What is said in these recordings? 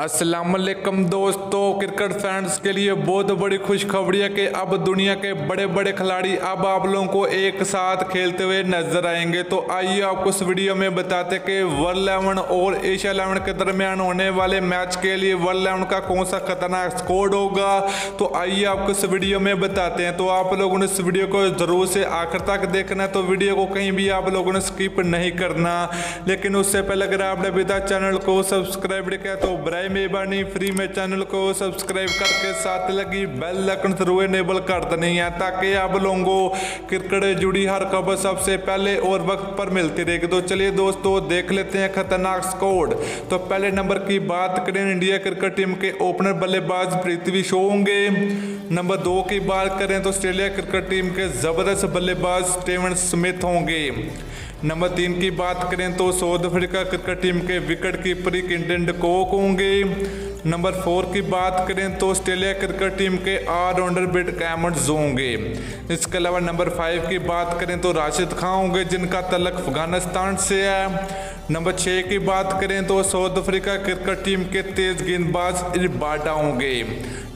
अस्सलाम वालेकुम दोस्तों, क्रिकेट फैंस के लिए बहुत बड़ी खुशखबरी है कि अब दुनिया के बड़े बड़े खिलाड़ी अब आप लोगों को एक साथ खेलते हुए नजर आएंगे। तो आइए आपको इस वीडियो में बताते कि वर्ल्ड 11 और एशिया 11 के दरमियान होने वाले मैच के लिए वर्ल्ड 11 का कौन सा खतरनाक स्कोर होगा। तो आइए आपको इस वीडियो में बताते हैं। तो आप लोगों ने इस वीडियो को जरूर से आखिर तक देखना है, तो वीडियो को कहीं भी आप लोगों ने स्किप नहीं करना। लेकिन उससे पहले अगर आपने अभी तक चैनल को सब्सक्राइब नहीं किया तो मेहरबानी फ्री में चैनल को सब्सक्राइब करके साथ लगी बेल आइकन जरूर इनेबल कर देनी है, ताकि आप लोगों को क्रिकेट से जुड़ी हर खबर सबसे पहले और वक्त पर मिलती रहेगी। तो चलिए दोस्तों देख लेते हैं खतरनाक स्कोर। तो पहले नंबर की बात करें, इंडिया क्रिकेट टीम के ओपनर बल्लेबाज पृथ्वी शॉ होंगे। नंबर 2 की बात करें तो ऑस्ट्रेलिया क्रिकेट टीम के जबरदस्त बल्लेबाज स्टीवन स्मिथ होंगे। नंबर 3 की बात करें तो साउथ अफ्रीका क्रिकेट टीम के wicket keeper Quinton de Kock होंगे। नंबर 4 की बात करें तो ऑस्ट्रेलिया क्रिकेट टीम के ऑलराउंडर बिट कैमर्स होंगे। इसके अलावा नंबर 5 की बात करें तो राशिद खान होंगे, जिनका तल्लक अफगानिस्तान से है। नंबर 6 की बात करें तो साउथ अफ्रीका क्रिकेट टीम के तेज गेंदबाज इरबाडा होंगे।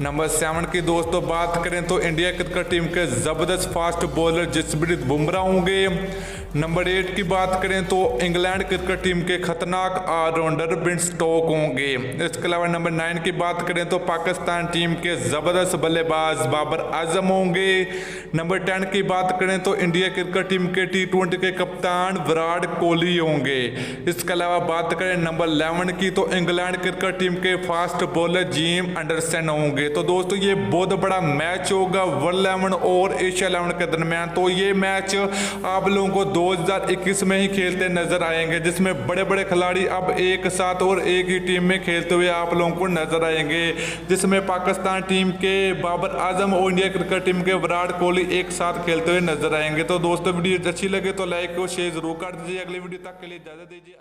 नंबर 7 की दोस्तों बात करें तो इंडिया क्रिकेट टीम के जबरदस्त फास्ट बॉलर जसप्रीत बुमराह होंगे। नंबर 8 की बात करें तो इंग्लैंड क्रिकेट टीम के खतरनाक ऑलराउंडर बेन स्टोक्स होंगे। इसके अलावा नंबर 9 की बात करें तो पाकिस्तान टीम के जबरदस्त बल्लेबाज बाबर आजम होंगे। नंबर 10 की बात करें तो इंडिया क्रिकेट टीम के T20 के कप्तान विराट कोहली होंगे। इसके अलावा बात करें नंबर 11 की तो इंग्लैंड क्रिकेट टीम के फास्ट बॉलर जिम एंडरसन होंगे। तो दोस्तों ये बहुत बड़ा मैच होगा वर्ल्ड 11 और एशिया 11 के दरमियान। तो ये मैच आप लोगों को 2021 में ही खेलते नजर आएंगे, जिसमें बड़े बड़े खिलाड़ी अब एक साथ और एक ही टीम में खेलते हुए आप लोगों को नजर आएंगे, जिसमें पाकिस्तान टीम के बाबर आजम और इंडिया क्रिकेट टीम के विराट कोहली एक साथ खेलते हुए नजर आएंगे। तो दोस्तों वीडियो अच्छी लगे तो लाइक और शेयर जरूर कर दीजिए। अगली वीडियो तक के लिए इजाजत दीजिए।